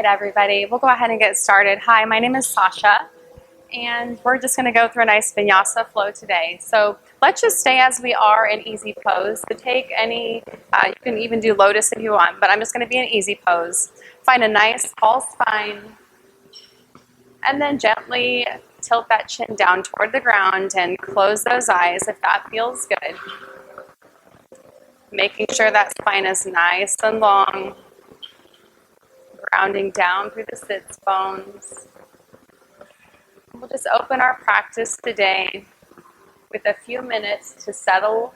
right, everybody, we'll go ahead and get started. Hi, my name is Sacha, and we're just going to go through a nice Vinyasa flow today. So let's just stay as we are in easy pose. So take any, you can even do lotus if you want, but I'm just going to be in easy pose. Find a nice tall spine, and then gently tilt that chin down toward the ground and close those eyes if that feels good. Making sure that spine is nice and long, grounding down through the sits bones. We'll just open our practice today with a few minutes to settle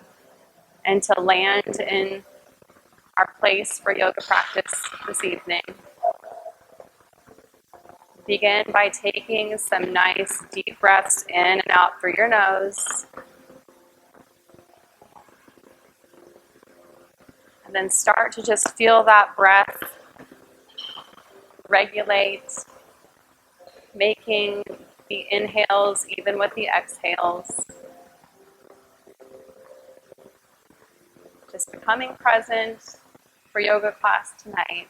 and to land in our place for yoga practice this evening. Begin by taking some nice deep breaths in and out through your nose. And then start to just feel that breath regulate, making the inhales even with the exhales. Just becoming present for yoga class tonight.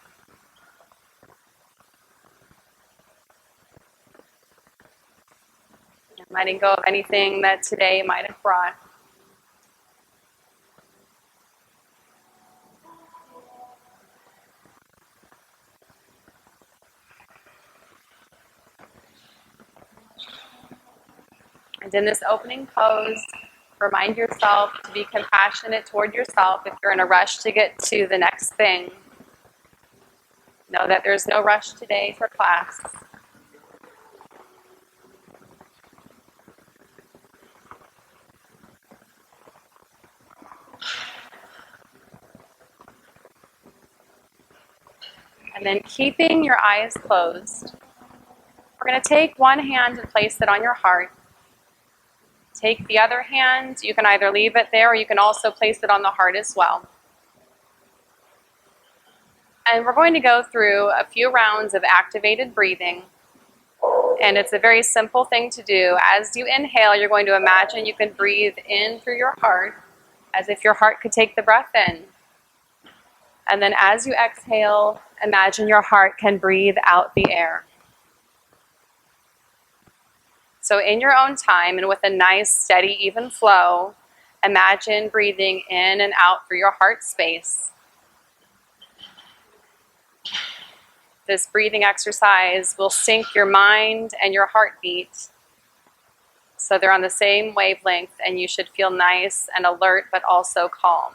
And letting go of anything that today might have brought. And in this opening pose, remind yourself to be compassionate toward yourself if you're in a rush to get to the next thing. Know that there's no rush today for class. And then keeping your eyes closed, we're going to take one hand and place it on your heart. Take the other hand, you can either leave it there or you can also place it on the heart as well. And we're going to go through a few rounds of activated breathing. And it's a very simple thing to do. As you inhale, you're going to imagine you can breathe in through your heart as if your heart could take the breath in. And then as you exhale, imagine your heart can breathe out the air. So in your own time and with a nice, steady, even flow, imagine breathing in and out through your heart space. This breathing exercise will sync your mind and your heartbeat so they're on the same wavelength and you should feel nice and alert but also calm.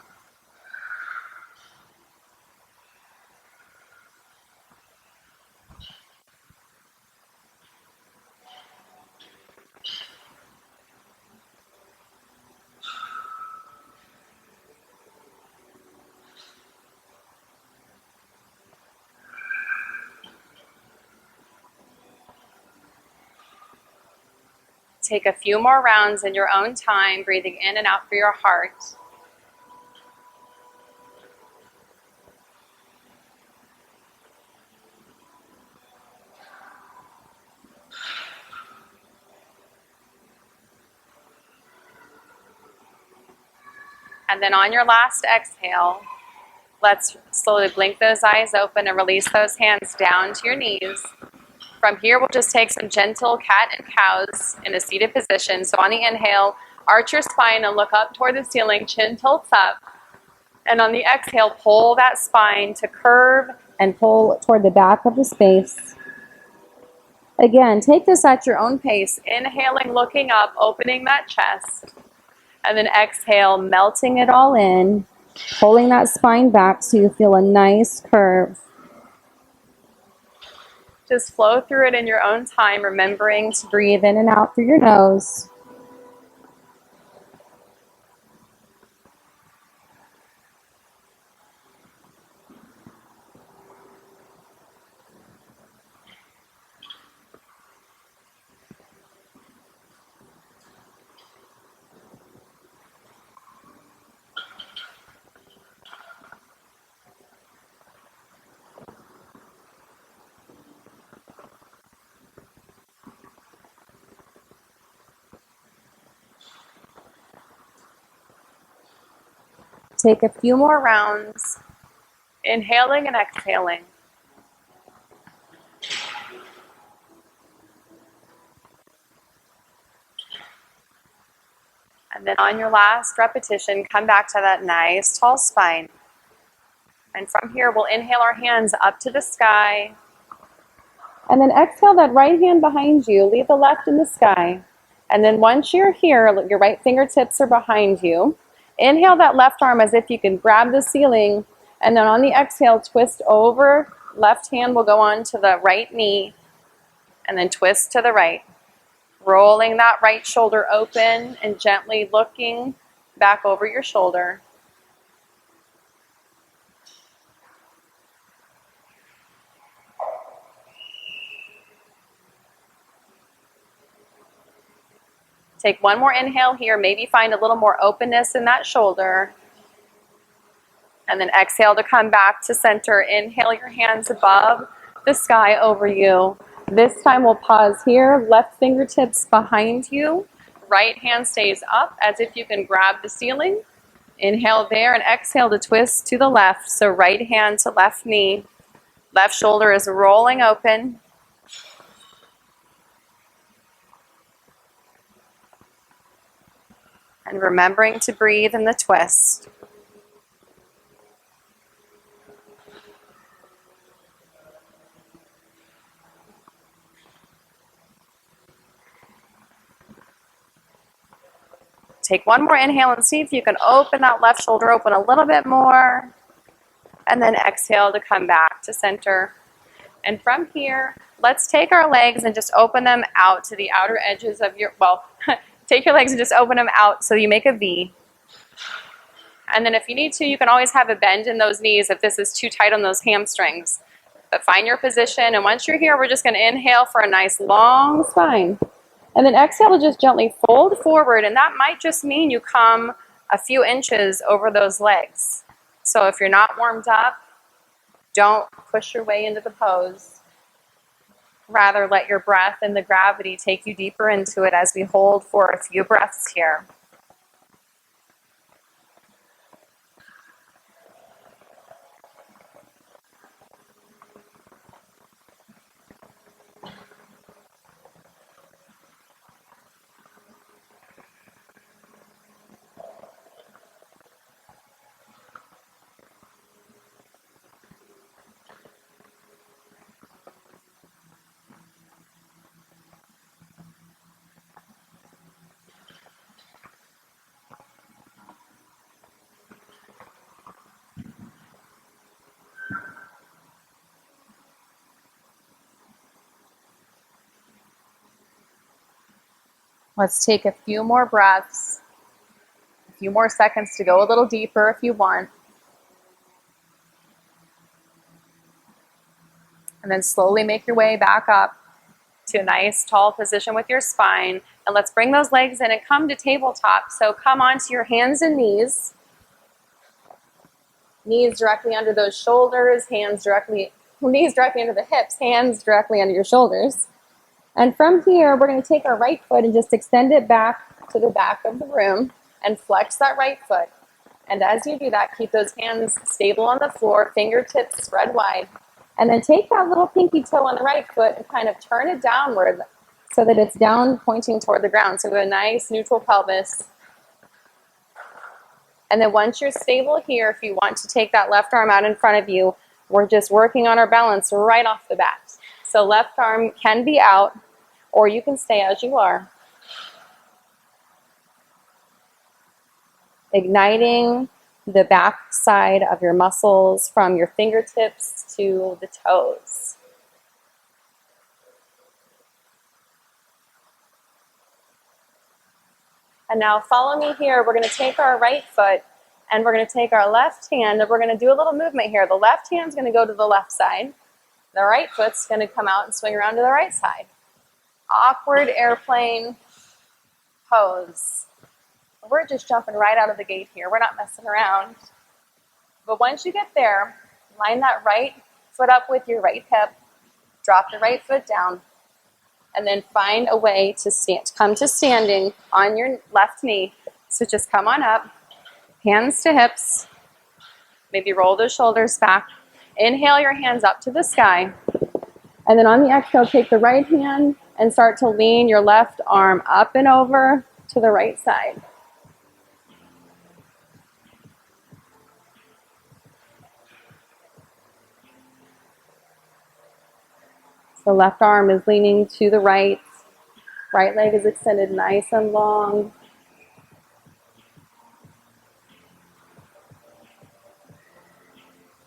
Take a few more rounds in your own time, breathing in and out through your heart. And then on your last exhale, let's slowly blink those eyes open and release those hands down to your knees. From here, we'll just take some gentle cat and cows in a seated position. So on the inhale, arch your spine and look up toward the ceiling, chin tilts up. And on the exhale, pull that spine to curve and pull toward the back of the space. Again, take this at your own pace. Inhaling, looking up, opening that chest. And then exhale, melting it all in, pulling that spine back so you feel a nice curve. Just flow through it in your own time, remembering to breathe in and out through your nose. Take a few more rounds, inhaling and exhaling. And then on your last repetition, come back to that nice tall spine. And from here, we'll inhale our hands up to the sky. And then exhale that right hand behind you. Leave the left in the sky. And then once you're here, your right fingertips are behind you. Inhale that left arm as if you can grab the ceiling. And then on the exhale, twist over. Left hand will go on to the right knee. And then twist to the right. Rolling that right shoulder open and gently looking back over your shoulder. Take one more inhale here. Maybe find a little more openness in that shoulder. And then exhale to come back to center. Inhale your hands above the sky over you. This time we'll pause here. Left fingertips behind you. Right hand stays up as if you can grab the ceiling. Inhale there and exhale to twist to the left. So right hand to left knee. Left shoulder is rolling open. And remembering to breathe in the twist. Take one more inhale and see if you can open that left shoulder open a little bit more. And then exhale to come back to center. And from here, let's take our legs and just open them out to the outer edges of your, take your legs and just open them out so you make a V. And then if you need to, you can always have a bend in those knees if this is too tight on those hamstrings. But find your position, and once you're here, we're just going to inhale for a nice long spine. And then exhale to just gently fold forward, and that might just mean you come a few inches over those legs. So if you're not warmed up, don't push your way into the pose. Rather, let your breath and the gravity take you deeper into it as we hold for a few breaths here. Let's take a few more breaths, a few more seconds to go a little deeper if you want. And then slowly make your way back up to a nice tall position with your spine. And let's bring those legs in and come to tabletop. So come onto your hands and knees. Knees directly under those shoulders, knees directly under the hips, hands directly under your shoulders. And from here, we're going to take our right foot and just extend it back to the back of the room and flex that right foot. And as you do that, keep those hands stable on the floor, fingertips spread wide. And then take that little pinky toe on the right foot and kind of turn it downward so that it's down pointing toward the ground. So we have a nice neutral pelvis. And then once you're stable here, if you want to take that left arm out in front of you, we're just working on our balance right off the bat. So left arm can be out, or you can stay as you are. Igniting the back side of your muscles from your fingertips to the toes. And now follow me here. We're going to take our right foot and we're going to take our left hand and we're going to do a little movement here. The left hand's going to go to the left side. The right foot's going to come out and swing around to the right side. Awkward airplane pose. We're just jumping right out of the gate here. We're not messing around. But once you get there, line that right foot up with your right hip. Drop the right foot down. And then find a way to stand. Come to standing on your left knee. So just come on up. Hands to hips. Maybe roll those shoulders back. Inhale your hands up to the sky. And then on the exhale, take the right hand and start to lean your left arm up and over to the right side. So left arm is leaning to the right. Right leg is extended nice and long.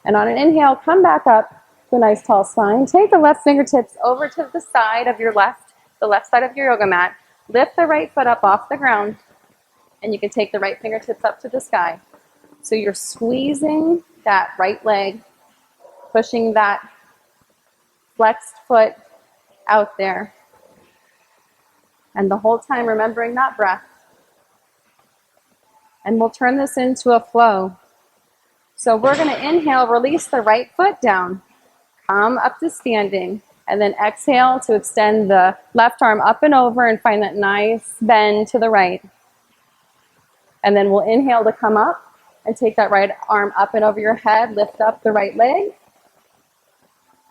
And on an inhale, come back up to a nice tall spine. Take the left fingertips over to the side of your the left side of your yoga mat. Lift the right foot up off the ground. And you can take the right fingertips up to the sky. So you're squeezing that right leg, pushing that flexed foot out there. And the whole time remembering that breath. And we'll turn this into a flow. So we're going to inhale, release the right foot down. Come up to standing. And then exhale to extend the left arm up and over and find that nice bend to the right. And then we'll inhale to come up and take that right arm up and over your head. Lift up the right leg.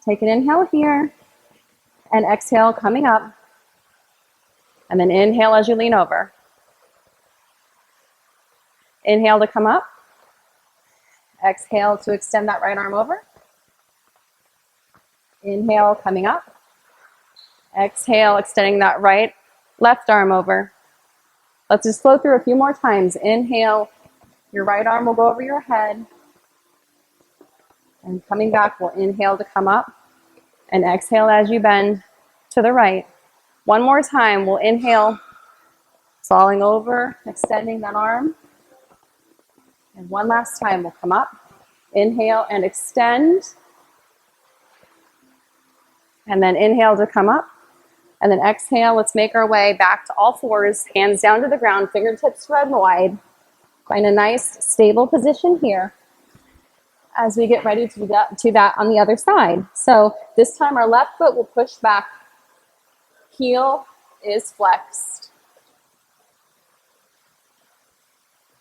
Take an inhale here. And exhale, coming up. And then inhale as you lean over. Inhale to come up. Exhale to extend that right arm over. Inhale, coming up. Exhale, extending that left arm over. Let's just flow through a few more times. Inhale, your right arm will go over your head. And coming back, we'll inhale to come up. And exhale as you bend to the right. One more time, we'll inhale, falling over, extending that arm. And one last time, we'll come up. Inhale and extend. And then inhale to come up. And then exhale, let's make our way back to all fours, hands down to the ground, fingertips spread wide. Find a nice, stable position here as we get ready to do that on the other side. So this time our left foot will push back. Heel is flexed.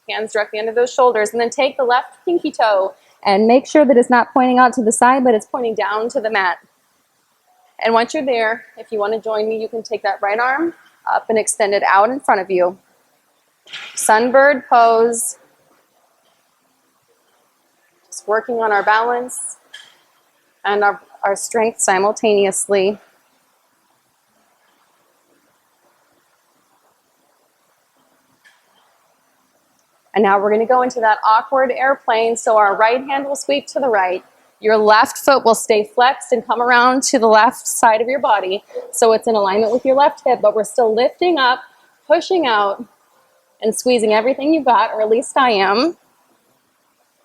Hands directly under those shoulders. And then take the left pinky toe and make sure that it's not pointing out to the side, but it's pointing down to the mat. And once you're there, if you want to join me, you can take that right arm up and extend it out in front of you. Sunbird pose. Just working on our balance and our strength simultaneously. And now we're going to go into that awkward airplane. So our right hand will sweep to the right. Your left foot will stay flexed and come around to the left side of your body. So it's in alignment with your left hip, but we're still lifting up, pushing out, and squeezing everything you've got, or at least I am.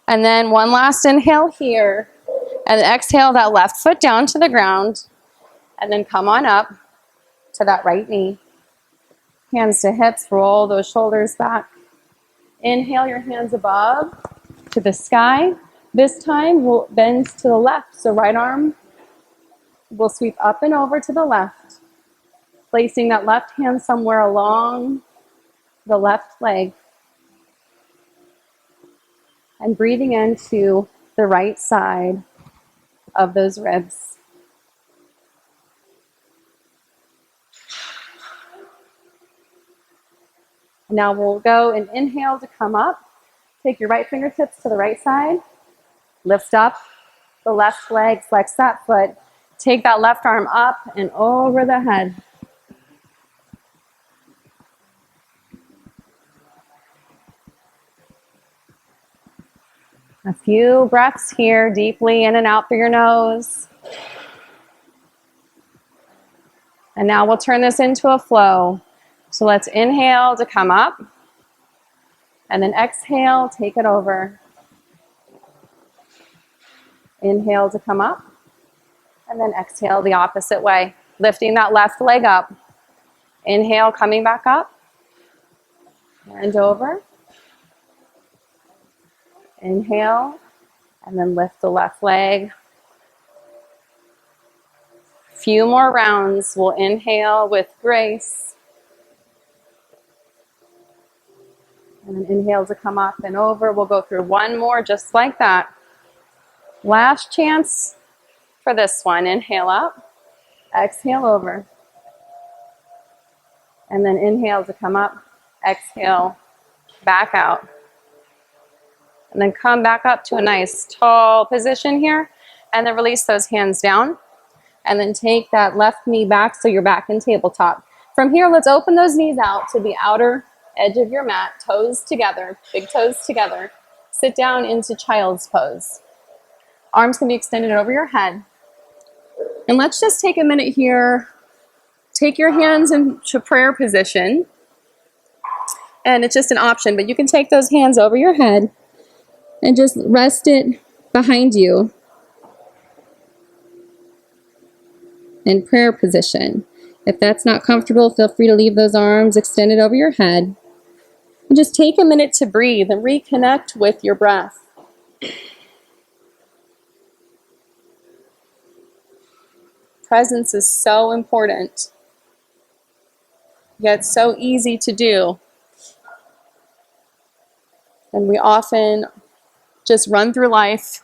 And then one last inhale here. And exhale that left foot down to the ground. And then come on up to that right knee. Hands to hips, roll those shoulders back. Inhale your hands above to the sky. This time we'll bend to the left. So right arm will sweep up and over to the left, placing that left hand somewhere along the left leg. And breathing into the right side of those ribs. Now we'll go and inhale to come up. Take your right fingertips to the right side. Lift up the left leg, flex that foot. Take that left arm up and over the head. A few breaths here, deeply in and out through your nose. And now we'll turn this into a flow. So let's inhale to come up. And then exhale, take it over. Inhale to come up. And then exhale the opposite way. Lifting that left leg up. Inhale, coming back up. And over. Inhale. And then lift the left leg. Few more rounds. We'll inhale with grace. And then inhale to come up and over. We'll go through one more just like that. Last chance for this one. Inhale up. Exhale over. And then inhale to come up. Exhale back out. And then come back up to a nice tall position here. And then release those hands down. And then take that left knee back so you're back in tabletop. From here, let's open those knees out to the outer edge of your mat, toes together, big toes together. Sit down into child's pose. Arms can be extended over your head. And let's just take a minute here. Take your hands into prayer position. And it's just an option, but you can take those hands over your head and just rest it behind you in prayer position. If that's not comfortable, feel free to leave those arms extended over your head. And just take a minute to breathe and reconnect with your breath. Presence is so important, yet so easy to do. And we often just run through life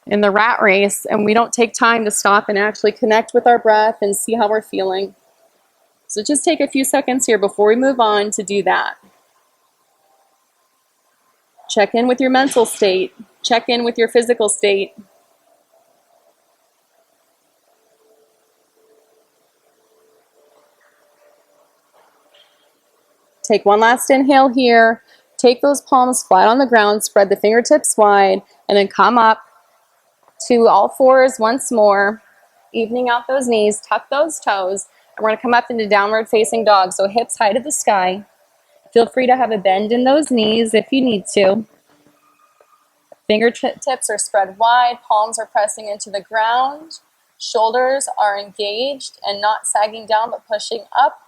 in the rat race, and we don't take time to stop and actually connect with our breath and see how we're feeling. So just take a few seconds here before we move on to do that. Check in with your mental state. Check in with your physical state. Take one last inhale here. Take those palms flat on the ground, spread the fingertips wide, and then come up to all fours once more, evening out those knees, tuck those toes, and we're going to come up into downward facing dog, so hips high to the sky. Feel free to have a bend in those knees if you need to. Fingertips are spread wide, palms are pressing into the ground, shoulders are engaged and not sagging down but pushing up.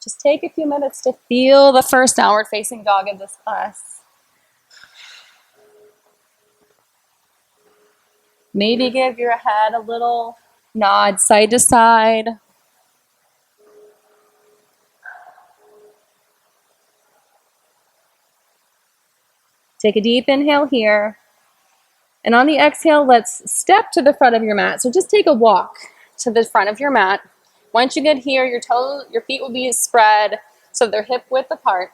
Just take a few minutes to feel the first downward facing dog in this class. Maybe give your head a little nod side to side. Take a deep inhale here. And on the exhale, let's step to the front of your mat. So just take a walk to the front of your mat. Once you get here, your feet will be spread so they're hip width apart.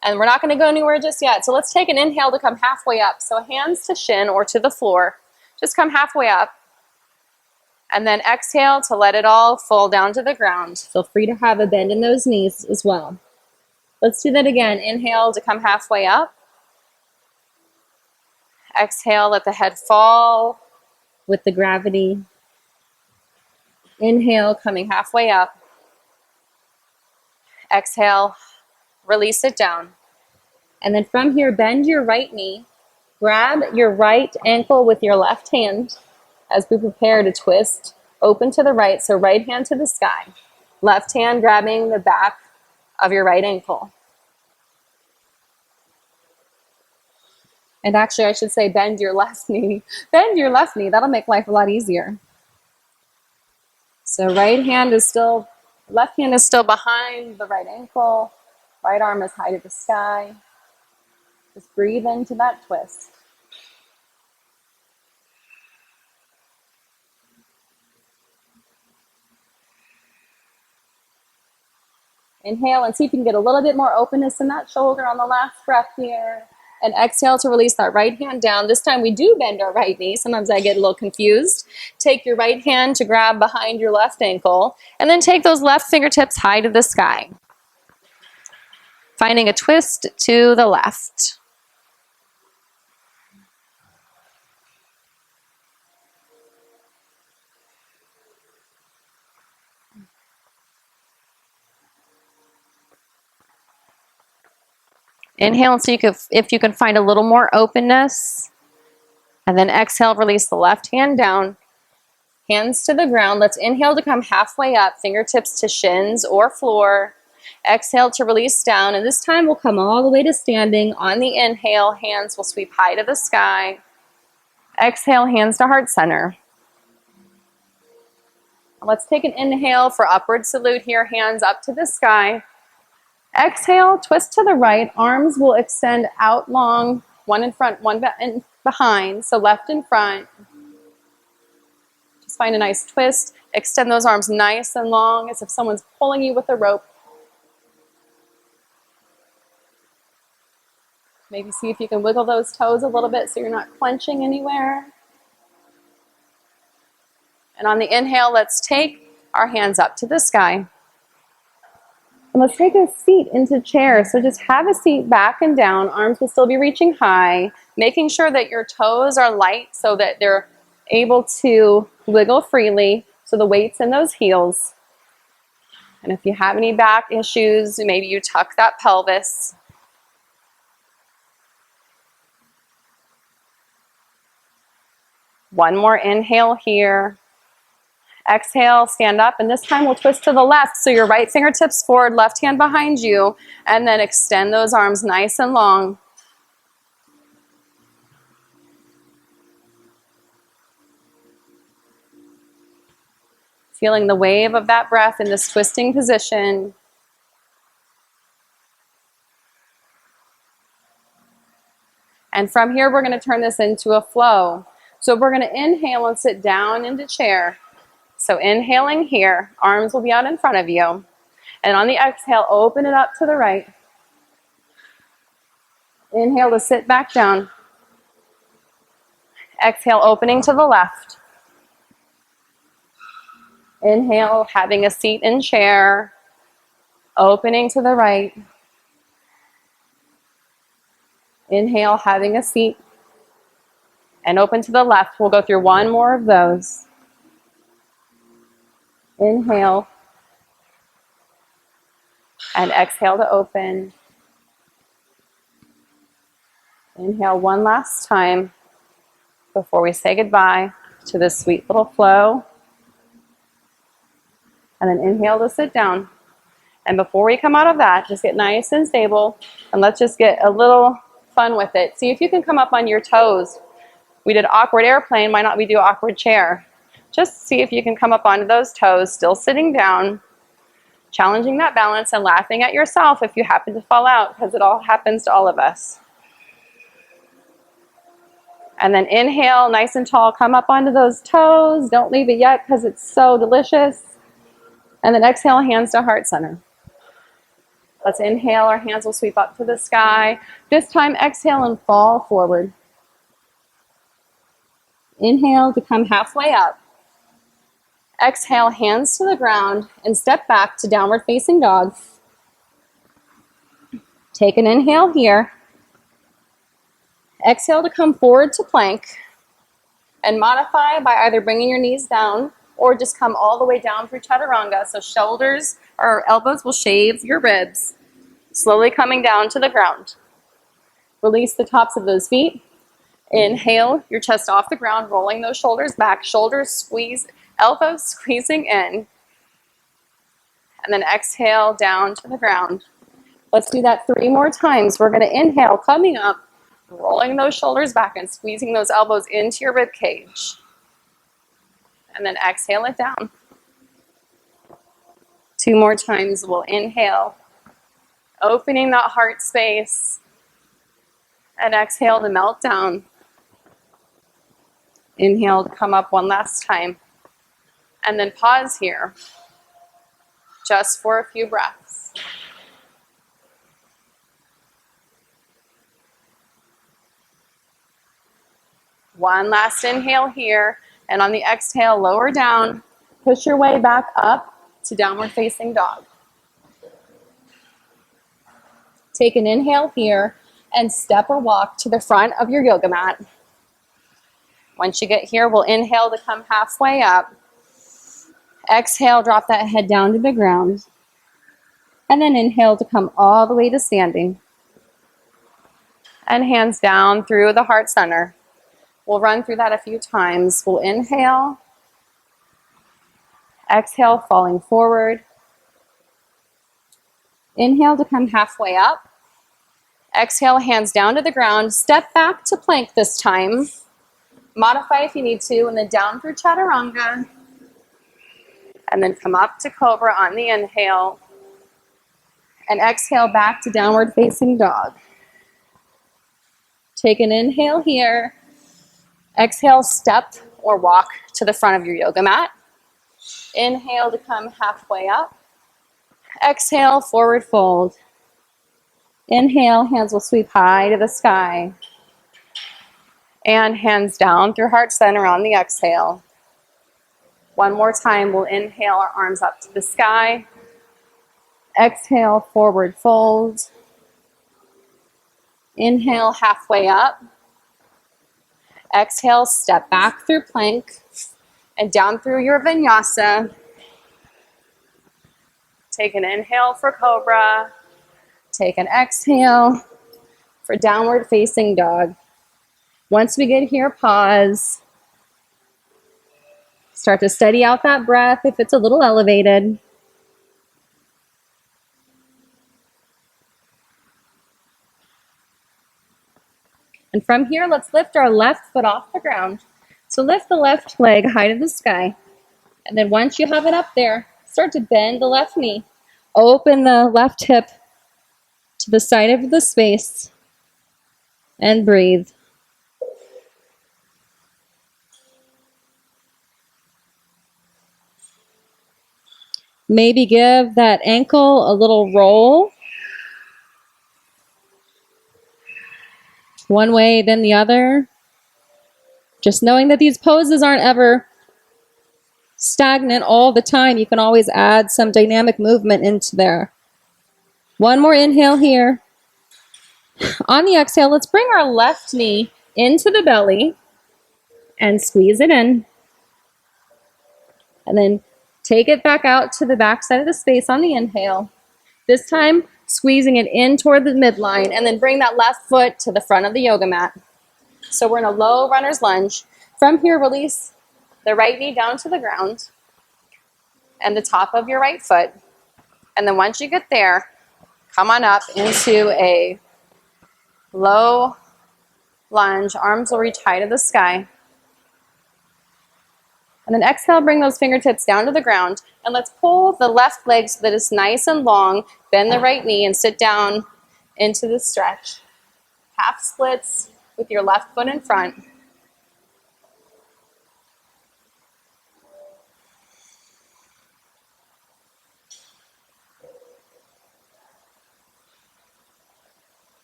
And we're not going to go anywhere just yet. So let's take an inhale to come halfway up. So hands to shin or to the floor. Just come halfway up. And then exhale to let it all fall down to the ground. Feel free to have a bend in those knees as well. Let's do that again. Inhale to come halfway up. Exhale, let the head fall with the gravity. Inhale, coming halfway up. Exhale, release it down. And then from here, bend your right knee. Grab your right ankle with your left hand as we prepare to twist. Open to the right, so right hand to the sky. Left hand grabbing the back of your right ankle. And actually, I should say bend your left knee. Bend your left knee. That'll make life a lot easier. So left hand is still behind the right ankle. Right arm is high to the sky. Just breathe into that twist. Inhale and see if you can get a little bit more openness in that shoulder on the last breath here. And exhale to release that right hand down. This time we do bend our right knee. Sometimes I get a little confused. Take your right hand to grab behind your left ankle. And then take those left fingertips high to the sky. Finding a twist to the left. Inhale and see if you can find a little more openness. And then exhale, release the left hand down. Hands to the ground. Let's inhale to come halfway up, fingertips to shins or floor. Exhale to release down, and this time we'll come all the way to standing. On the inhale, hands will sweep high to the sky. Exhale, hands to heart center. Let's take an inhale for upward salute here, hands up to the sky. Exhale, twist to the right, arms will extend out long, one in front, one behind, so left in front. Just find a nice twist. Extend those arms nice and long as if someone's pulling you with a rope. Maybe see if you can wiggle those toes a little bit so you're not clenching anywhere. And on the inhale, let's take our hands up to the sky. And let's take a seat into chair. So just have a seat back and down. Arms will still be reaching high, making sure that your toes are light so that they're able to wiggle freely. So the weight's in those heels. And if you have any back issues, maybe you tuck that pelvis. One more inhale here. Exhale, stand up, and this time we'll twist to the left. So your right fingertips forward, left hand behind you, and then extend those arms nice and long. Feeling the wave of that breath in this twisting position. And from here, we're going to turn this into a flow. So we're going to inhale and sit down into chair. So inhaling here, arms will be out in front of you. And on the exhale, open it up to the right. Inhale to sit back down. Exhale, opening to the left. Inhale, having a seat in chair. Opening to the right. Inhale, having a seat. And open to the left. We'll go through one more of those. Inhale. And exhale to open. Inhale one last time before we say goodbye to this sweet little flow. And then inhale to sit down. And before we come out of that, just get nice and stable. And let's just get a little fun with it. See if you can come up on your toes. We did awkward airplane. Why not we do awkward chair? Just see if you can come up onto those toes, still sitting down, challenging that balance and laughing at yourself if you happen to fall out, because it all happens to all of us. And then inhale, nice and tall, come up onto those toes. Don't leave it yet because it's so delicious. And then exhale, hands to heart center. Let's inhale, our hands will sweep up to the sky. This time, exhale and fall forward. Inhale to come halfway up. Exhale, hands to the ground and step back to downward facing dog. Take an inhale here. Exhale to come forward to plank. And modify by either bringing your knees down or just come all the way down through chaturanga. So shoulders or elbows will shave your ribs. Slowly coming down to the ground. Release the tops of those feet. Inhale, your chest off the ground, rolling those shoulders back. Shoulders squeeze, elbows squeezing in. And then exhale down to the ground. Let's do that 3 more times. We're going to inhale, coming up, rolling those shoulders back and squeezing those elbows into your rib cage. And then exhale it down. 2 more times. We'll inhale, opening that heart space. And exhale to melt down. Inhale to come up one last time. And then pause here, just for a few breaths. One last inhale here. And on the exhale, lower down. Push your way back up to downward facing dog. Take an inhale here and step or walk to the front of your yoga mat. Once you get here, we'll inhale to come halfway up. Exhale, drop that head down to the ground. And then inhale to come all the way to standing. And hands down through the heart center. We'll run through that a few times. We'll inhale. Exhale, falling forward. Inhale to come halfway up. Exhale, hands down to the ground. Step back to plank this time. Modify if you need to, and then down through chaturanga. And then come up to cobra on the inhale. And exhale back to downward facing dog. Take an inhale here. Exhale, step or walk to the front of your yoga mat. Inhale to come halfway up. Exhale, forward fold. Inhale, hands will sweep high to the sky. And hands down through heart center on the exhale. One more time, we'll inhale our arms up to the sky. Exhale, forward fold. Inhale, halfway up. Exhale, step back through plank and down through your vinyasa. Take an inhale for cobra. Take an exhale for downward facing dog. Once we get here, pause. Start to steady out that breath if it's a little elevated. And from here, let's lift our left foot off the ground. So lift the left leg high to the sky. And then once you have it up there, start to bend the left knee. Open the left hip to the side of the space. And breathe. Maybe give that ankle a little roll. One way, then the other. Just knowing that these poses aren't ever stagnant all the time. You can always add some dynamic movement into there. One more inhale here. On the exhale, let's bring our left knee into the belly and squeeze it in. And then take it back out to the back side of the space on the inhale. This time, squeezing it in toward the midline, and then bring that left foot to the front of the yoga mat. So we're in a low runner's lunge. From here, release the right knee down to the ground and the top of your right foot. And then once you get there, come on up into a low lunge. Arms will reach high to the sky. And then exhale, bring those fingertips down to the ground. And let's pull the left leg so that it's nice and long. Bend the right knee and sit down into the stretch. Half splits with your left foot in front.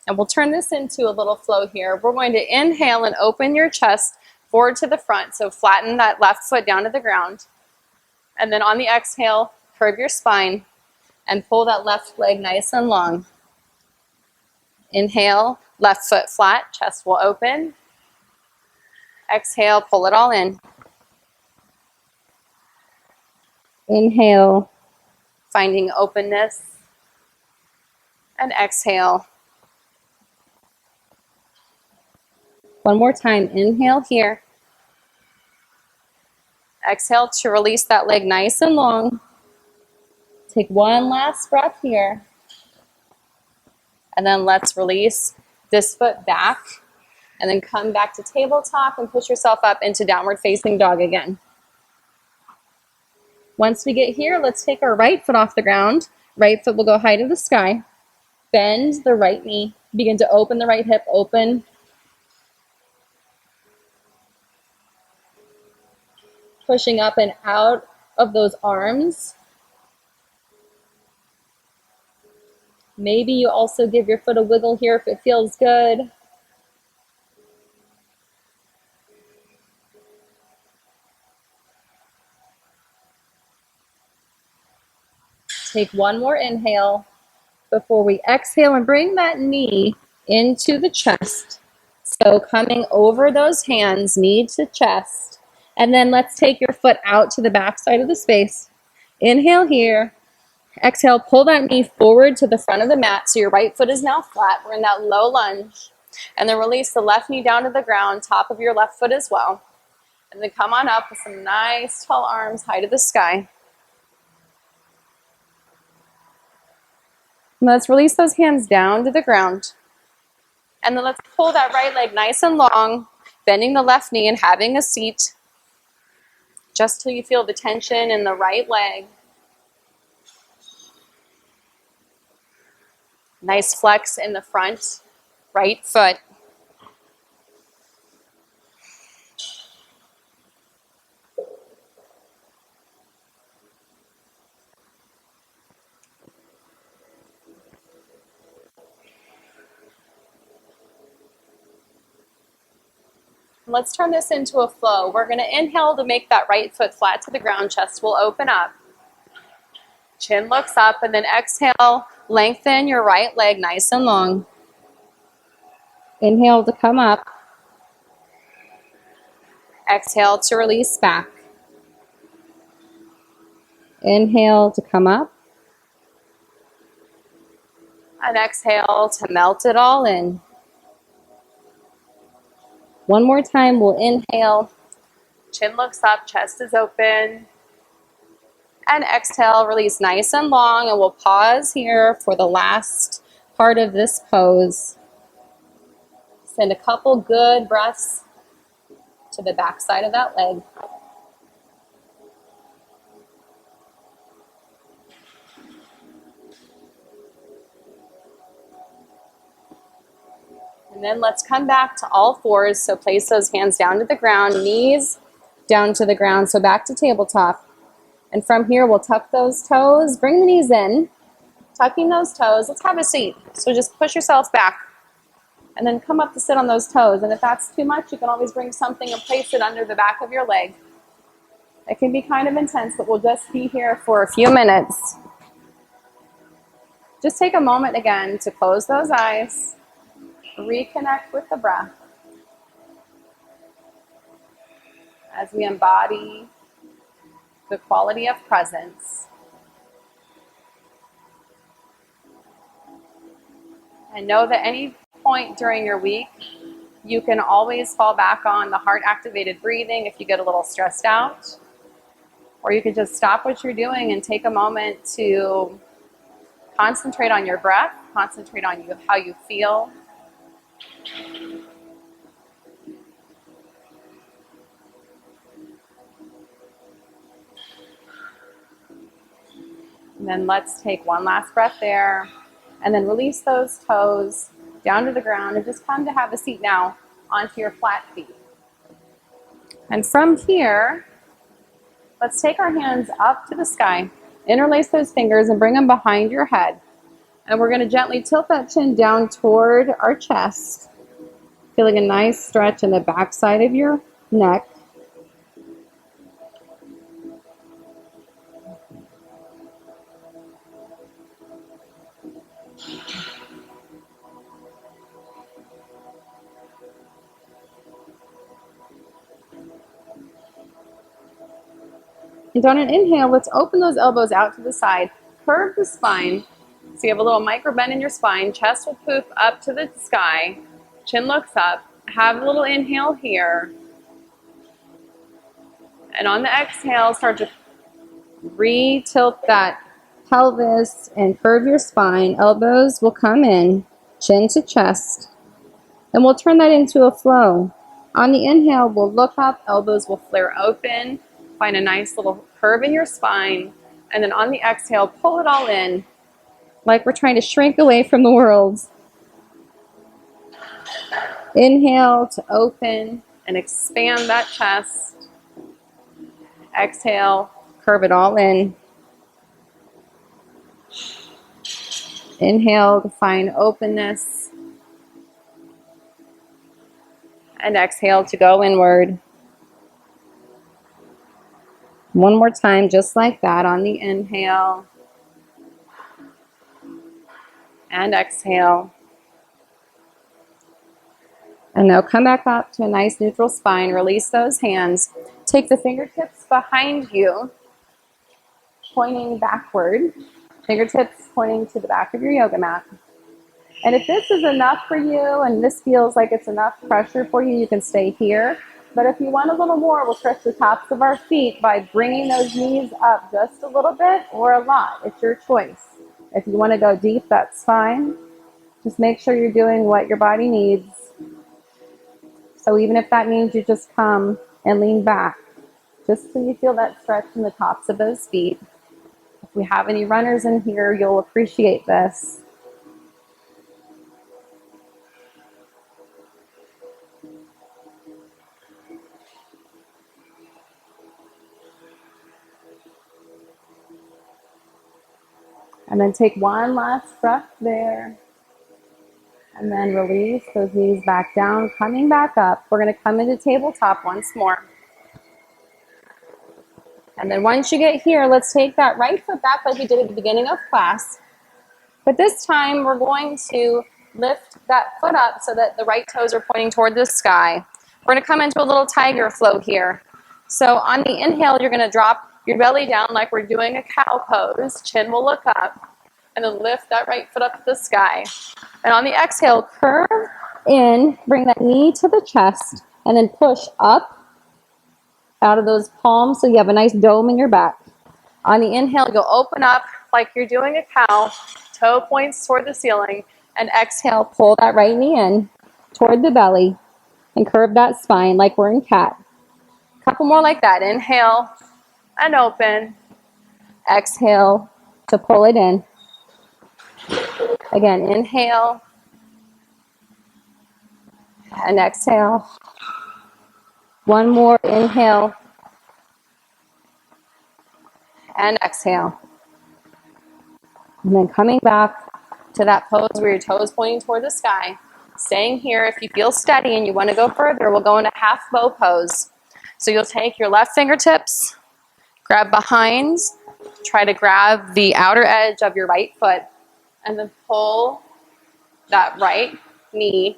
And we'll turn this into a little flow here. We're going to inhale and open your chest forward to the front. So flatten that left foot down to the ground. And then on the exhale, curve your spine and pull that left leg nice and long. Inhale, left foot flat, chest will open. Exhale, pull it all in. Inhale, finding openness. And exhale. One more time, inhale here. Exhale to release that leg nice and long. Take one last breath here. And then let's release this foot back. And then come back to tabletop and push yourself up into downward facing dog again. Once we get here, let's take our right foot off the ground. Right foot will go high to the sky. Bend the right knee. Begin to open the right hip, open. Pushing up and out of those arms. Maybe you also give your foot a wiggle here if it feels good. Take one more inhale before we exhale and bring that knee into the chest. So coming over those hands, knee to chest. And then let's take your foot out to the back side of the space. Inhale here. Exhale, pull that knee forward to the front of the mat so your right foot is now flat. We're in that low lunge. And then release the left knee down to the ground, top of your left foot as well. And then come on up with some nice tall arms high to the sky. And let's release those hands down to the ground. And then let's pull that right leg nice and long, bending the left knee and having a seat. Just till you feel the tension in the right leg. Nice flex in the front right foot. Let's turn this into a flow. We're going to inhale to make that right foot flat to the ground. Chest will open up. Chin looks up, and then exhale, lengthen your right leg nice and long. Inhale to come up. Exhale to release back. Inhale to come up. And exhale to melt it all in. One more time, we'll inhale. Chin looks up, chest is open. And exhale, release nice and long, and we'll pause here for the last part of this pose. Send a couple good breaths to the back side of that leg. And then let's come back to all fours. So place those hands down to the ground, knees down to the ground, so back to tabletop. And from here, we'll tuck those toes, bring the knees in, tucking those toes. Let's have a seat. So just push yourself back and then come up to sit on those toes. And if that's too much, you can always bring something and place it under the back of your leg. It can be kind of intense, but we'll just be here for a few minutes. Just take a moment again to close those eyes, reconnect with the breath as we embody the quality of presence. And know that any point during your week, you can always fall back on the heart-activated breathing if you get a little stressed out. Or you could just stop what you're doing and take a moment to concentrate on your breath, concentrate on how you feel. And then let's take one last breath there. And then release those toes down to the ground and just come to have a seat now onto your flat feet. And from here, let's take our hands up to the sky. Interlace those fingers and bring them behind your head. And we're going to gently tilt that chin down toward our chest, feeling a nice stretch in the back side of your neck. And on an inhale, let's open those elbows out to the side. Curve the spine. So you have a little micro bend in your spine. Chest will poof up to the sky. Chin looks up. Have a little inhale here. And on the exhale, start to re-tilt that pelvis and curve your spine. Elbows will come in, chin to chest. And we'll turn that into a flow. On the inhale, we'll look up. Elbows will flare open. Find a nice little curve in your spine. And then on the exhale, pull it all in, like we're trying to shrink away from the world. Inhale to open and expand that chest. Exhale, curve it all in. Inhale to find openness. And exhale to go inward. One more time, just like that, on the inhale. And exhale. And now come back up to a nice neutral spine. Release those hands. Take the fingertips behind you, pointing backward. Fingertips pointing to the back of your yoga mat. And if this is enough for you and this feels like it's enough pressure for you, you can stay here. But if you want a little more, we'll stretch the tops of our feet by bringing those knees up just a little bit or a lot. It's your choice. If you want to go deep, that's fine. Just make sure you're doing what your body needs. So even if that means you just come and lean back, just so you feel that stretch in the tops of those feet. If we have any runners in here, you'll appreciate this. And then take one last breath there. And then release those knees back down, coming back up. We're going to come into tabletop once more. And then once you get here, let's take that right foot back like we did at the beginning of class. But this time, we're going to lift that foot up so that the right toes are pointing toward the sky. We're going to come into a little tiger flow here. So on the inhale, you're going to drop your belly down like we're doing a cow pose. Chin will look up. And then lift that right foot up to the sky. And on the exhale, curve in, bring that knee to the chest, and then push up out of those palms so you have a nice dome in your back. On the inhale, you'll open up like you're doing a cow, toe points toward the ceiling, and exhale, pull that right knee in toward the belly and curve that spine like we're in cat. A couple more like that. Inhale and open. Exhale to pull it in. Again, inhale and exhale. One more, inhale and exhale. And then coming back to that pose where your toes pointing toward the sky. Staying here. If you feel steady and you want to go further, we'll go into half bow pose. So you'll take your left fingertips, grab behind, try to grab the outer edge of your right foot, and then pull that right knee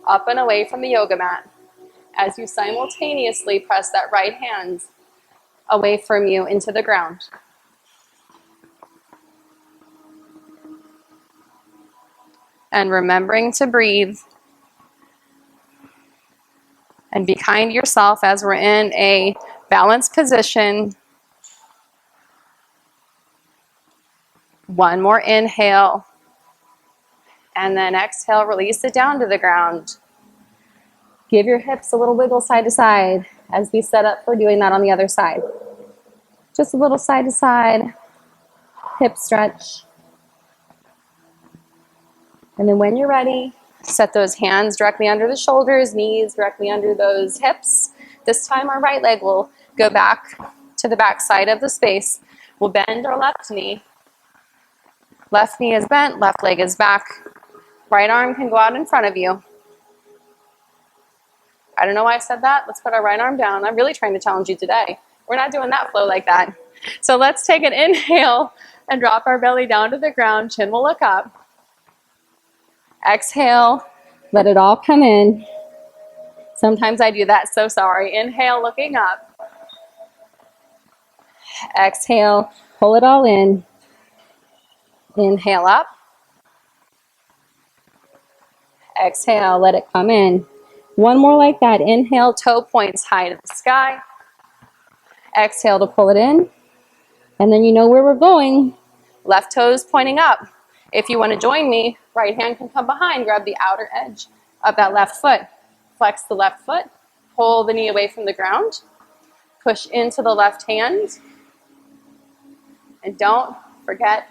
up and away from the yoga mat as you simultaneously press that right hand away from you into the ground. And remembering to breathe and be kind to yourself as we're in a balanced position. One more inhale. And then exhale, release it down to the ground. Give your hips a little wiggle side to side as we set up for doing that on the other side. Just a little side to side, hip stretch. And then when you're ready, set those hands directly under the shoulders, knees directly under those hips. This time our right leg will go back to the back side of the space. We'll bend our left knee. Left knee is bent, left leg is back. Right arm can go out in front of you. I don't know why I said that. Let's put our right arm down. I'm really trying to challenge you today. We're not doing that flow like that. So let's take an inhale and drop our belly down to the ground. Chin will look up. Exhale, let it all come in. Sometimes I do that, so sorry. Inhale, looking up. Exhale, pull it all in. Inhale up. Exhale, let it come in. One more like that. Inhale, toe points high to the sky. Exhale to pull it in. And then you know where we're going. Left toes pointing up. If you want to join me, right hand can come behind. Grab the outer edge of that left foot. Flex the left foot. Pull the knee away from the ground. Push into the left hand. And don't forget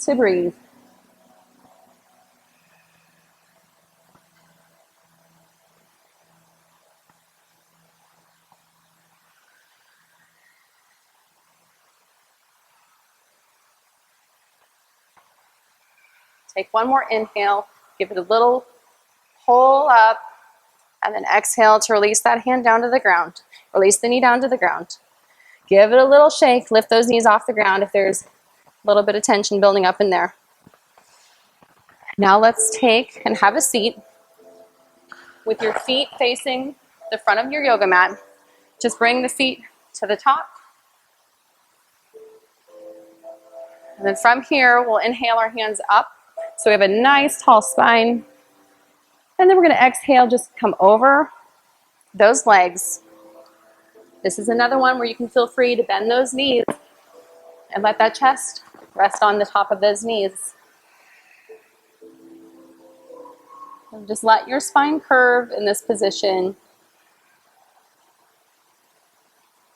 to breathe. Take one more inhale, give it a little pull up, and then exhale to release that hand down to the ground. Release the knee down to the ground. Give it a little shake, lift those knees off the ground if there's a little bit of tension building up in there. Now let's take and have a seat with your feet facing the front of your yoga mat. Just bring the feet to the top. And then from here, we'll inhale our hands up. So we have a nice tall spine. And then we're going to exhale, just come over those legs. This is another one where you can feel free to bend those knees and let that chest rest on the top of those knees. And just let your spine curve in this position.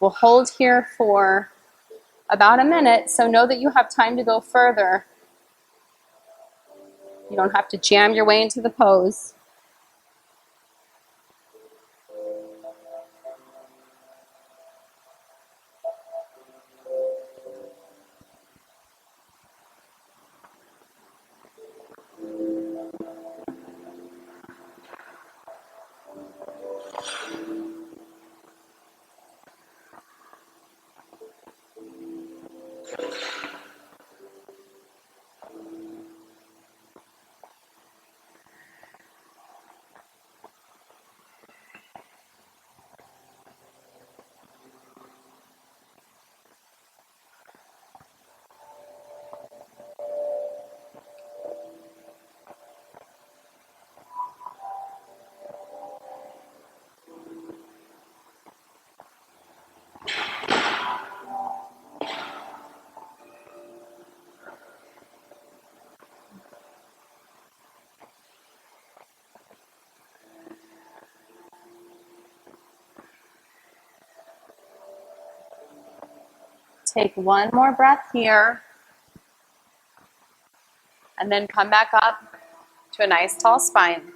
We'll hold here for about a minute, so know that you have time to go further. You don't have to jam your way into the pose. Take one more breath here. And then come back up to a nice tall spine.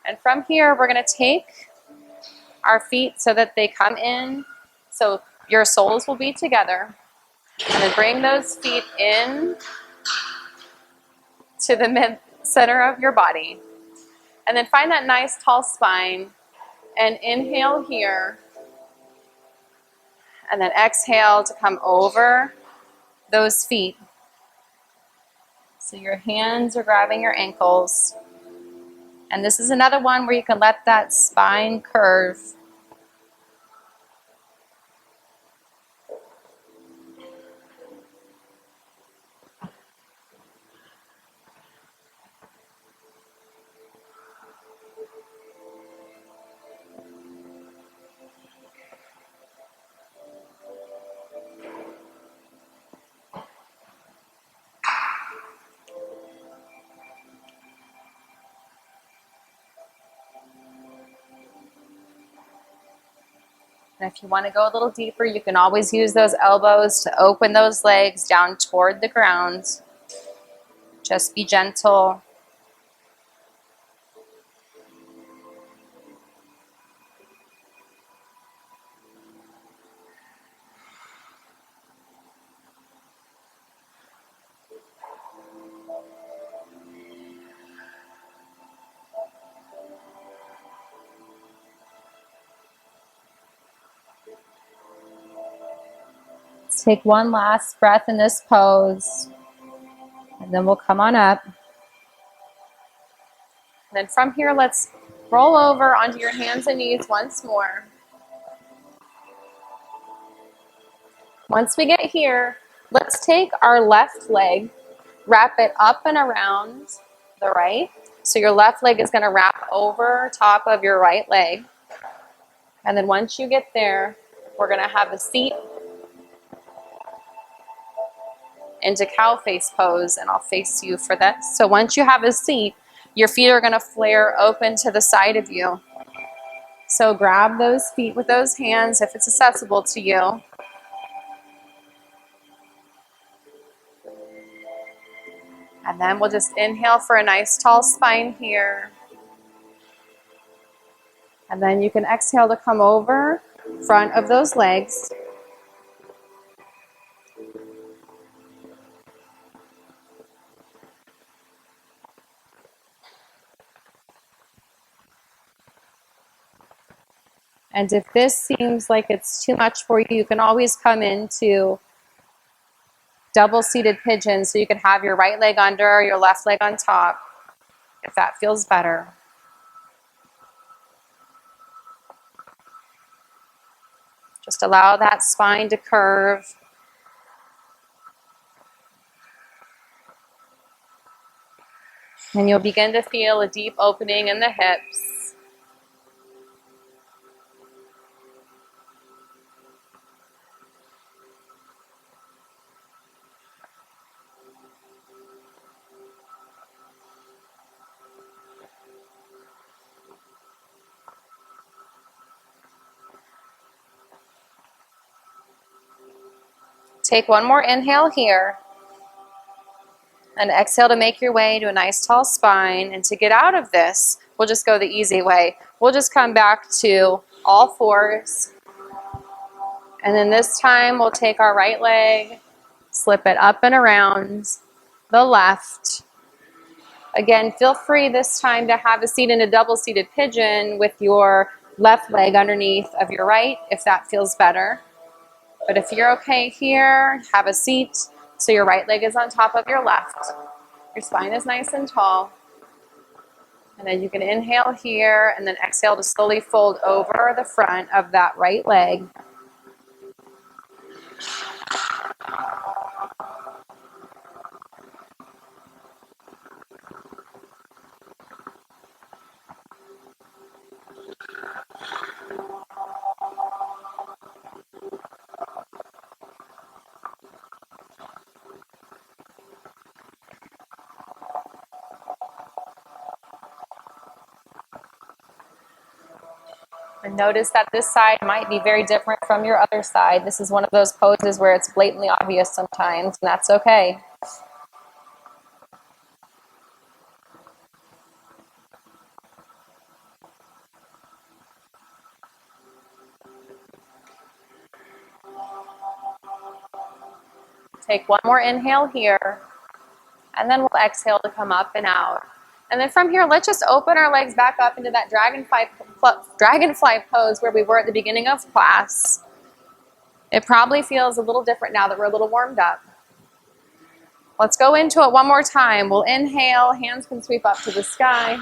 And from here, we're going to take our feet so that they come in, so your soles will be together. And then bring those feet in to the mid-center of your body. And then find that nice tall spine and inhale here. And then exhale to come over those feet. So your hands are grabbing your ankles. And this is another one where you can let that spine curve. And if you want to go a little deeper, you can always use those elbows to open those legs down toward the ground. Just be gentle. Let's take one last breath in this pose. And then we'll come on up. And then from here, let's roll over onto your hands and knees once more. Once we get here, let's take our left leg, wrap it up and around the right. So your left leg is going to wrap over top of your right leg. And then once you get there, we're going to have a seat into cow face pose, and I'll face you for this. So once you have a seat, your feet are going to flare open to the side of you. So grab those feet with those hands if it's accessible to you. And then we'll just inhale for a nice tall spine here. And then you can exhale to come over front of those legs. And if this seems like it's too much for you, you can always come into double seated pigeon, so you can have your right leg under, your left leg on top, if that feels better. Just allow that spine to curve. And you'll begin to feel a deep opening in the hips. Take one more inhale here. And exhale to make your way to a nice tall spine. And to get out of this, we'll just go the easy way. We'll just come back to all fours. And then this time we'll take our right leg, slip it up and around the left. Again, feel free this time to have a seat in a double seated pigeon with your left leg underneath of your right, if that feels better. But if you're okay here, have a seat so your right leg is on top of your left. Your spine is nice and tall. And then you can inhale here and then exhale to slowly fold over the front of that right leg. And notice that this side might be very different from your other side. This is one of those poses where it's blatantly obvious sometimes, and that's okay. Take one more inhale here, and then we'll exhale to come up and out. And then from here, let's just open our legs back up into that dragonfly pose where we were at the beginning of class. It probably feels a little different now that we're a little warmed up. Let's go into it one more time. We'll inhale, hands can sweep up to the sky.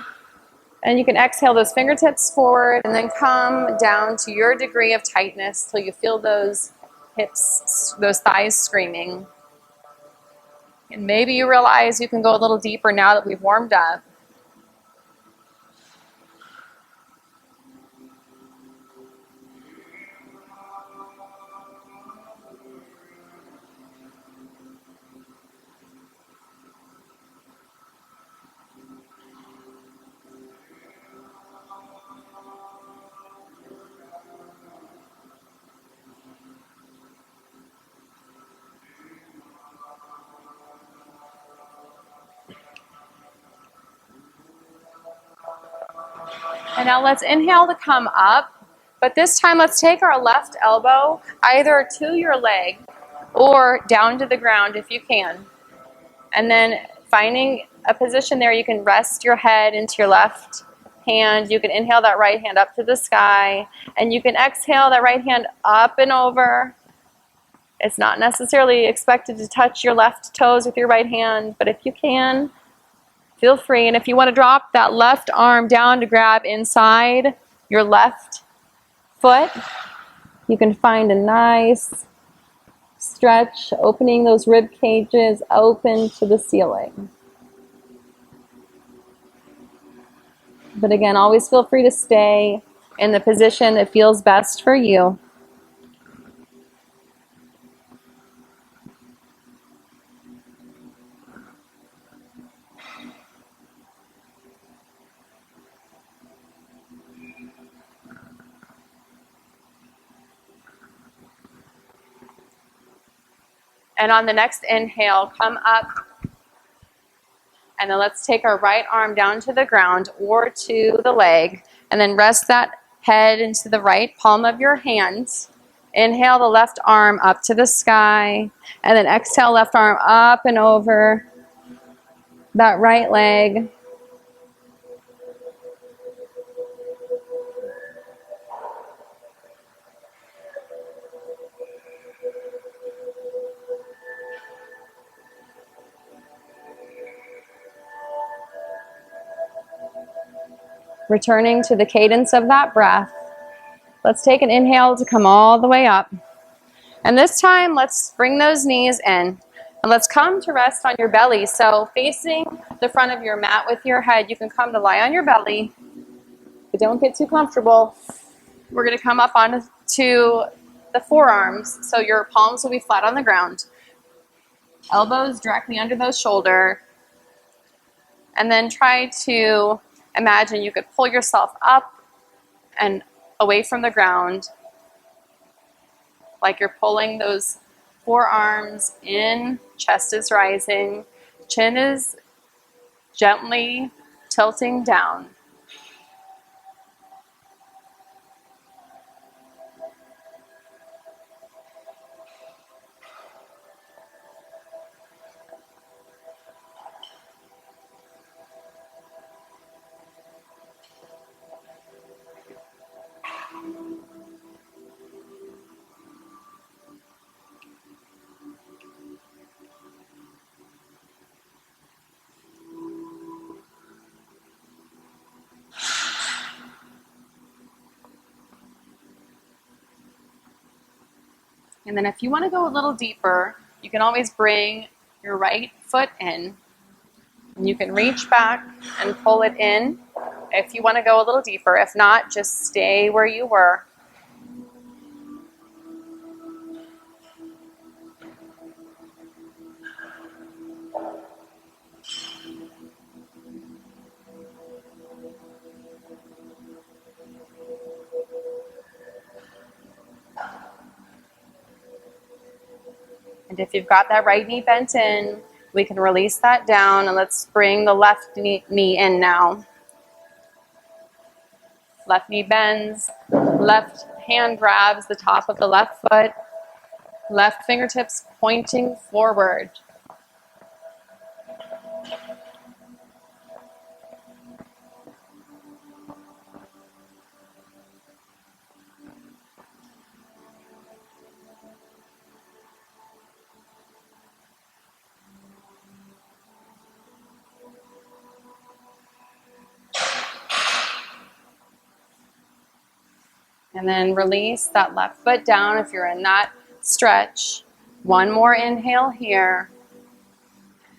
And you can exhale those fingertips forward and then come down to your degree of tightness till you feel those hips, those thighs screaming. And maybe you realize you can go a little deeper now that we've warmed up. And now let's inhale to come up. But this time let's take our left elbow either to your leg or down to the ground if you can. And then finding a position there, you can rest your head into your left hand. You can inhale that right hand up to the sky. And you can exhale that right hand up and over. It's not necessarily expected to touch your left toes with your right hand, but if you can, feel free. And if you want to drop that left arm down to grab inside your left foot, you can find a nice stretch, opening those rib cages open to the ceiling. But again, always feel free to stay in the position that feels best for you. And on the next inhale, come up. And then let's take our right arm down to the ground or to the leg. And then rest that head into the right palm of your hand. Inhale the left arm up to the sky. And then exhale left arm up and over that right leg. Returning to the cadence of that breath. Let's take an inhale to come all the way up. And this time, let's bring those knees in. And let's come to rest on your belly. So facing the front of your mat with your head, you can come to lie on your belly. But don't get too comfortable. We're going to come up onto the forearms. So your palms will be flat on the ground. Elbows directly under those shoulders. And then try to imagine you could pull yourself up and away from the ground, like you're pulling those forearms in, chest is rising, chin is gently tilting down. And then if you want to go a little deeper, you can always bring your right foot in. And you can reach back and pull it in if you want to go a little deeper. If not, just stay where you were. And if you've got that right knee bent in, we can release that down, and let's bring the left knee in now. Left knee bends, left hand grabs the top of the left foot, left fingertips pointing forward. And then release that left foot down if you're in that stretch. One more inhale here.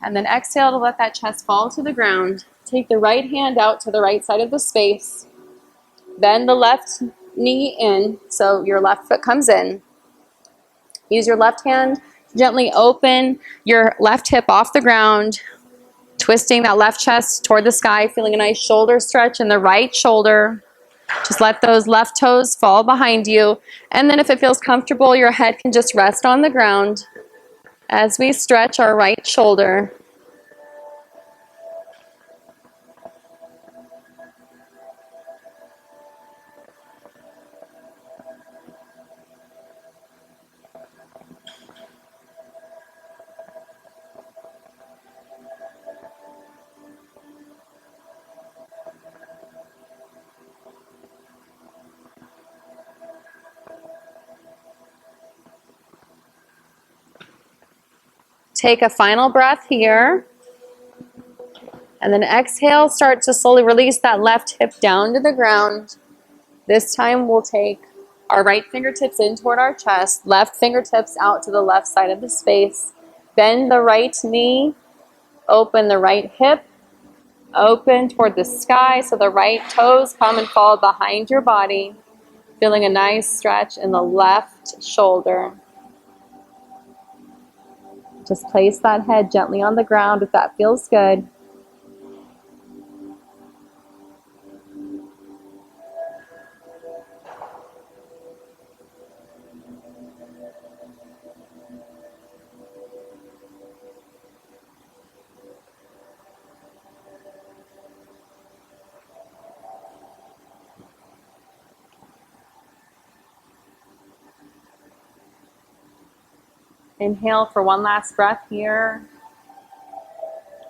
And then exhale to let that chest fall to the ground. Take the right hand out to the right side of the space. Bend the left knee in so your left foot comes in. Use your left hand to gently open your left hip off the ground, twisting that left chest toward the sky, feeling a nice shoulder stretch in the right shoulder. Just let those left toes fall behind you. And then if it feels comfortable, your head can just rest on the ground as we stretch our right shoulder. Take a final breath here. And then exhale, start to slowly release that left hip down to the ground. This time we'll take our right fingertips in toward our chest, left fingertips out to the left side of the space. Bend the right knee, open the right hip, open toward the sky so the right toes come and fall behind your body. Feeling a nice stretch in the left shoulder. Just place that head gently on the ground if that feels good. Inhale for one last breath here.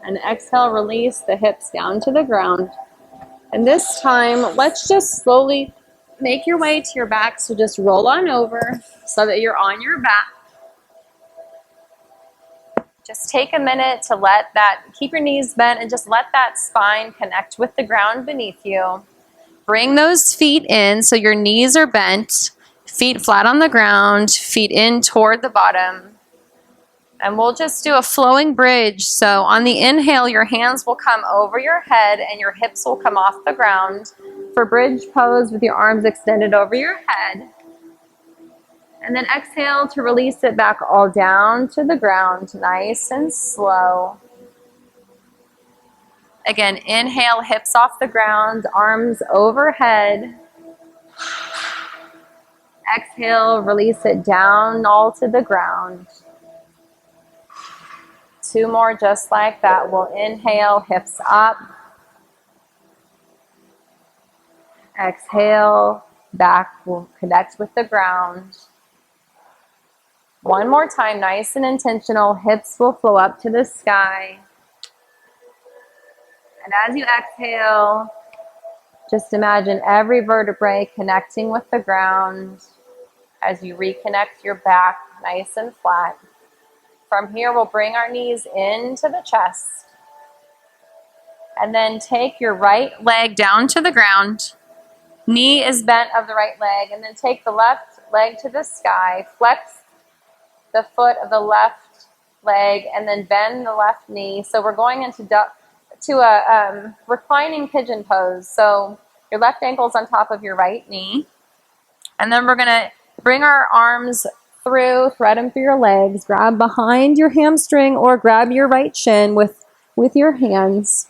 And exhale, release the hips down to the ground. And this time, let's just slowly make your way to your back. So just roll on over so that you're on your back. Just take a minute to keep your knees bent and just let that spine connect with the ground beneath you. Bring those feet in so your knees are bent, feet flat on the ground, feet in toward the bottom. And we'll just do a flowing bridge. So on the inhale, your hands will come over your head and your hips will come off the ground for bridge pose with your arms extended over your head. And then exhale to release it back all down to the ground, nice and slow. Again, inhale, hips off the ground, arms overhead. Exhale, release it down all to the ground. 2 more just like that. We'll inhale, hips up. Exhale, back will connect with the ground. 1 more time, nice and intentional. Hips will flow up to the sky. And as you exhale, just imagine every vertebrae connecting with the ground as you reconnect your back nice and flat. From here, we'll bring our knees into the chest. And then take your right leg down to the ground. Knee is bent of the right leg. And then take the left leg to the sky. Flex the foot of the left leg and then bend the left knee. So we're going into a reclining pigeon pose. So your left ankle's on top of your right knee. And then we're going to bring our arms through, thread them through your legs, grab behind your hamstring or grab your right shin with your hands.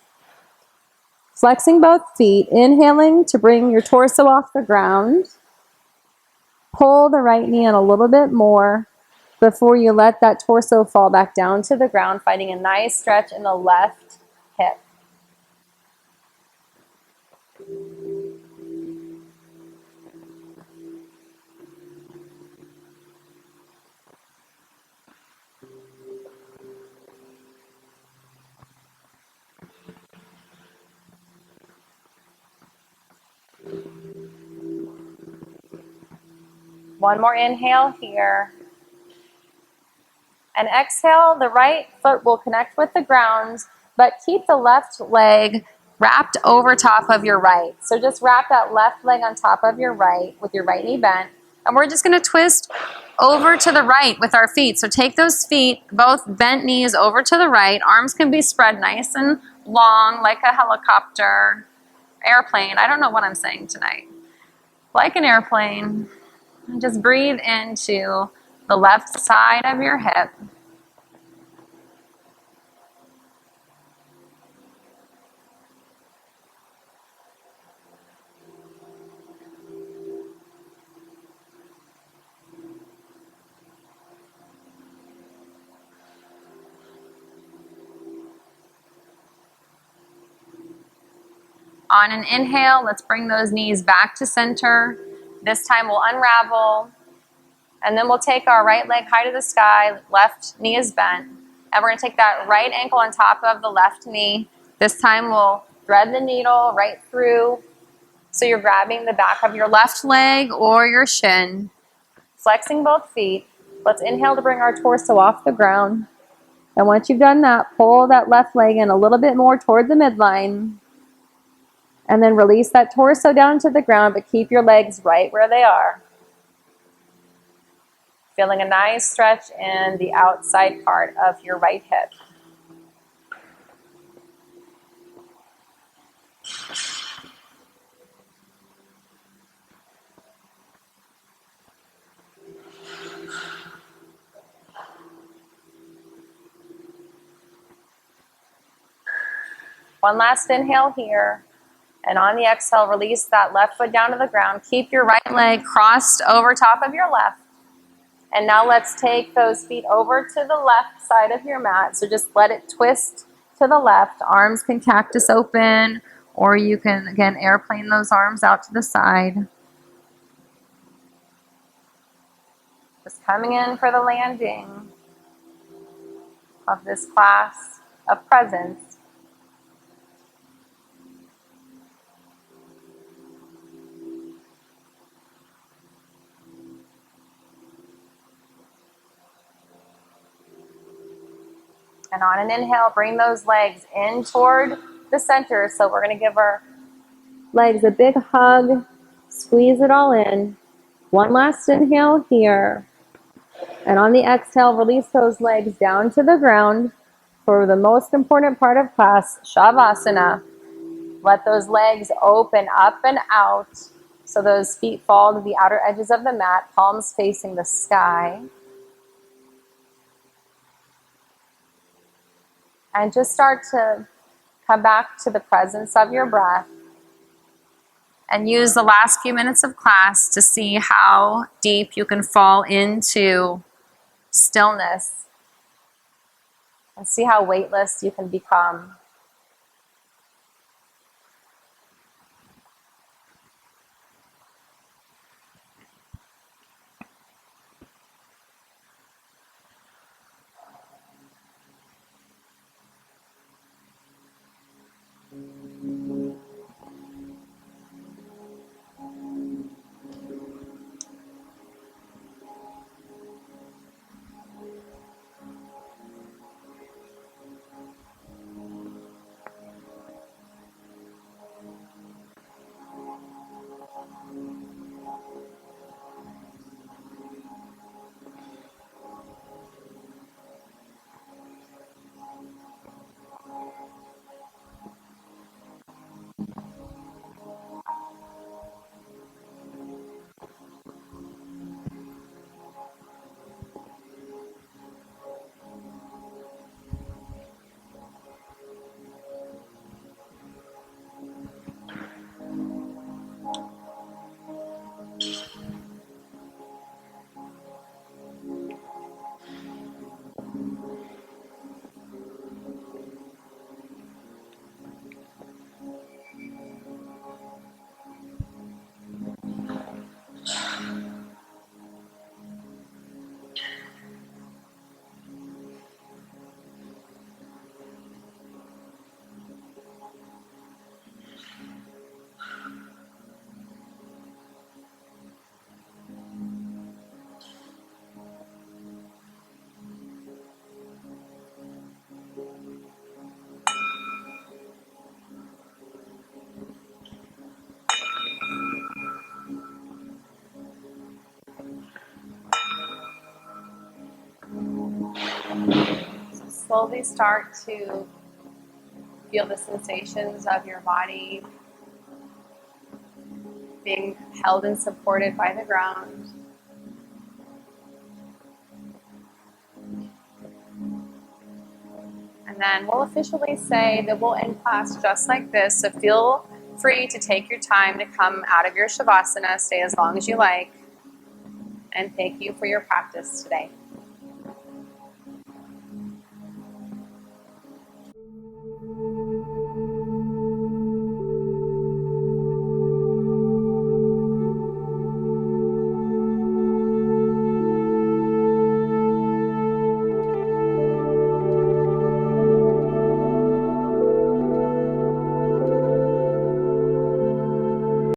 Flexing both feet, inhaling to bring your torso off the ground. Pull the right knee in a little bit more. before you let that torso fall back down to the ground, finding a nice stretch in the left hip. One more inhale here. And exhale, the right foot will connect with the ground, but keep the left leg wrapped over top of your right. So just wrap that left leg on top of your right with your right knee bent. And we're just going to twist over to the right with our feet. So take those feet, both bent knees over to the right. Arms can be spread nice and long like a helicopter, airplane. I don't know what I'm saying tonight. Like an airplane. And just breathe into the left side of your hip. On an inhale, let's bring those knees back to center. This time we'll unravel, and then we'll take our right leg high to the sky, left knee is bent, and we're going to take that right ankle on top of the left knee. This time we'll thread the needle right through, so you're grabbing the back of your left leg or your shin, flexing both feet. Let's inhale to bring our torso off the ground, and once you've done that, pull that left leg in a little bit more toward the midline. And then release that torso down to the ground, but keep your legs right where they are. Feeling a nice stretch in the outside part of your right hip. One last inhale here. And on the exhale, release that left foot down to the ground. Keep your right leg crossed over top of your left. And now let's take those feet over to the left side of your mat. So just let it twist to the left. Arms can cactus open, or you can, again, airplane those arms out to the side. Just coming in for the landing of this class of presence. And on an inhale, bring those legs in toward the center. So we're going to give our legs a big hug, squeeze it all in. One last inhale here. And on the exhale, release those legs down to the ground for the most important part of class, Shavasana. Let those legs open up and out so those feet fall to the outer edges of the mat, palms facing the sky. And just start to come back to the presence of your breath. And use the last few minutes of class to see how deep you can fall into stillness. And see how weightless you can become. slowly start to feel the sensations of your body being held and supported by the ground. And then we'll officially say that we'll end class just like this. So feel free to take your time to come out of your Shavasana, stay as long as you like, and thank you for your practice today.